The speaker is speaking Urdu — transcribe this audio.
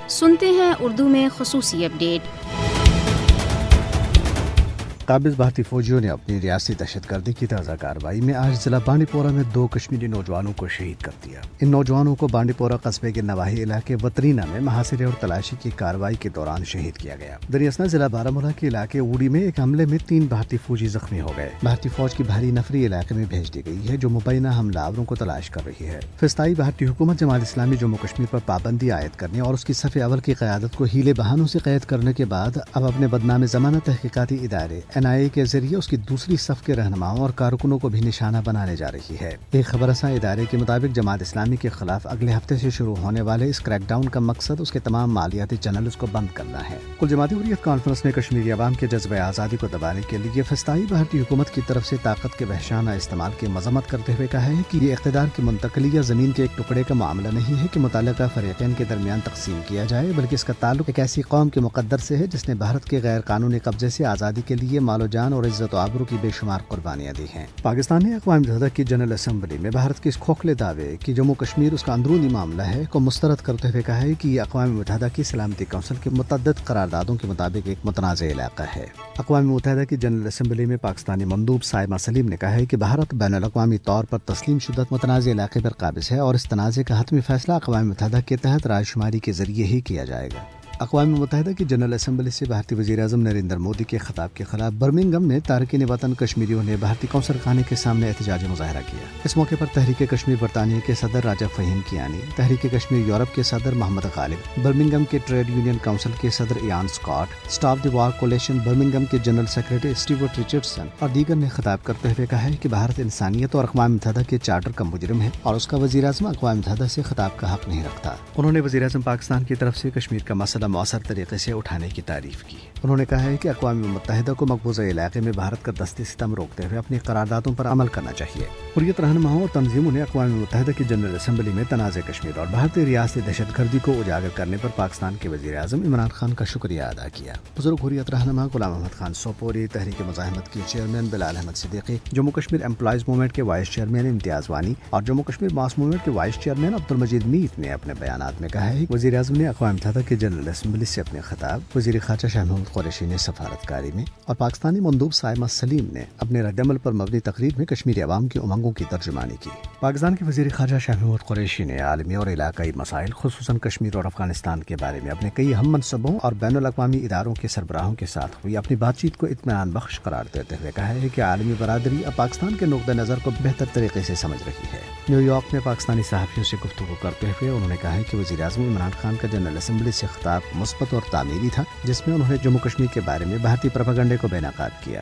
سنتے ہیں اردو میں خصوصی اپڈیٹ۔ قابض بھارتی فوجیوں نے اپنی ریاستی دہشت گردی کی تازہ کارروائی میں آج ضلع بانڈی پورہ میں 2 کشمیری نوجوانوں کو شہید کر دیا۔ ان نوجوانوں کو بانڈی پورہ قصبے کے نواحی علاقے وطرینہ میں محاصرے اور تلاشی کی کارروائی کے دوران شہید کیا گیا۔ دریاسنا ضلع بارہمولہ کے علاقے اوڑی میں ایک حملے میں 3 بھارتی فوجی زخمی ہو گئے۔ بھارتی فوج کی بھاری نفری علاقے میں بھیج دی گئی ہے جو مبینہ حملہ آوروں کو تلاش کر رہی ہے۔ فسطائی بھارتی حکومت جماعت اسلامی جموں کشمیر پر پابندی عائد کرنے اور اس کی صف اول کی قیادت کو ہیلے بہانوں سے قید کرنے کے بعد اب اپنے بدنام زمانہ تحقیقاتی ادارے NIA کے ذریعے اس کی دوسری صف کے رہنماؤں اور کارکنوں کو بھی نشانہ بنانے جا رہی ہے۔ ایک خبر رساں ادارے کے مطابق جماعت اسلامی کے خلاف اگلے ہفتے سے شروع ہونے والے اس کریک ڈاؤن کا مقصد اس کے تمام مالیاتی چینلز کو بند کرنا ہے۔ کل جماعتی حریت کانفرنس نے کشمیری عوام کے جذبہ آزادی کو دبانے کے لیے فسطائی بھارتی حکومت کی طرف سے طاقت کے وحشانہ استعمال کی مذمت کرتے ہوئے کہا ہے کہ یہ اقتدار کی منتقلی یا زمین کے ایک ٹکڑے کا معاملہ نہیں ہے کہ متعلقہ فریقین کے درمیان تقسیم کیا جائے، بلکہ اس کا تعلق ایک ایسی قوم کے مقدر سے ہے جس نے بھارت کے غیر قانونی قبضے سے آزادی کے لیے مال و جان اور عزت و آبرو کی بے شمار قربانیاں دی ہیں۔ پاکستان نے اقوام متحدہ کی جنرل اسمبلی میں بھارت کے اس کھوکھلے دعوے کہ جموں کشمیر اس کا اندرونی معاملہ ہے کو مسترد کرتے ہوئے کہا ہے کہ یہ اقوام متحدہ کی سلامتی کونسل کے متعدد قراردادوں کے مطابق ایک متنازع علاقہ ہے۔ اقوام متحدہ کی جنرل اسمبلی میں پاکستانی مندوب سائمہ سلیم نے کہا ہے کہ بھارت بین الاقوامی طور پر تسلیم شدہ متنازع علاقے پر قابض ہے اور اس تنازع کا حتمی فیصلہ اقوام متحدہ کے تحت رائے شماری کے ذریعے ہی کیا جائے گا۔ اقوام متحدہ کی جنرل اسمبلی سے بھارتی وزیر اعظم نریندر مودی کے خطاب کے خلاف برمنگھم میں تارکین وطن کشمیریوں نے بھارتی قونصل خانے کے سامنے احتجاجی مظاہرہ کیا۔ اس موقع پر تحریک کشمیر برطانیہ کے صدر راجہ فہیم کیانی، تحریک کشمیر یورپ کے صدر محمد غالب، برمنگھم کے ٹریڈ یونین کونسل کے صدر ایان سکاٹ، اسٹاف دی وار کولیشن برمنگھم کے جنرل سیکرٹری اسٹیورٹ رچرڈسن اور دیگر نے خطاب کرتے ہوئے کہا ہے کہ بھارت انسانیت اور اقوام متحدہ کے چارٹر کا مجرم ہے اور اس کا وزیر اعظم اقوام متحدہ سے خطاب کا حق نہیں رکھتا۔ انہوں نے وزیر اعظم پاکستان کی طرف سے کشمیر کا مسئلہ مؤثر طریقے سے اٹھانے کی تعریف کی۔ انہوں نے کہا ہے کہ اقوام متحدہ کو مقبوضہ علاقے میں بھارت کا دستی ستم روکتے ہوئے اپنی قراردادوں پر عمل کرنا چاہیے۔ حریت رہنماؤں اور تنظیموں نے اقوام متحدہ کی جنرل اسمبلی میں تنازع کشمیر اور بھارتی ریاستی دہشت گردی کو اجاگر کرنے پر پاکستان کے وزیر اعظم عمران خان کا شکریہ ادا کیا۔ بزرگ حریت رہنما غلام محمد خان سوپوری، تحریک مزاحمت کے چیئرمین بلال احمد صدیقی، جموں کشمیر امپلائیز موومنٹ کے وائس چیئرمین امتیاز وانی اور جموں کشمیر ماس موومنٹ کے وائس چیئرمین عبدالمجید میت نے اپنے بیانات میں کہا ہے کہ وزیر اعظم نے اقوام متحدہ کی جنرل اسمبلی سے اپنے خطاب، وزیر خارجہ شاہ محمود قریشی نے سفارتکاری میں اور پاکستانی مندوب سائمہ سلیم نے اپنے رد عمل پر مبنی تقریر میں کشمیری عوام کی امنگوں کی ترجمانی کی۔ پاکستان کے وزیر خارجہ شاہ محمود قریشی نے عالمی اور علاقائی مسائل خصوصاً کشمیر اور افغانستان کے بارے میں اپنے کئی ہم منصبوں اور بین الاقوامی اداروں کے سربراہوں کے ساتھ ہوئی اپنی بات چیت کو اطمینان بخش قرار دیتے ہوئے کہا ہے کہ عالمی برادری اب پاکستان کے نقطہ نظر کو بہتر طریقے سے سمجھ رہی ہے۔ نیو یارک میں پاکستانی صحافیوں سے گفتگو کرتے ہوئے انہوں نے کہا ہے کہ وزیر اعظم عمران خان کا جنرل اسمبلی سے خطاب مثبت اور تعمیری تھا، جس میں انہوں نے جموں کشمیر کے بارے میں بھارتی پروپیگنڈے کو بے نقاب کیا۔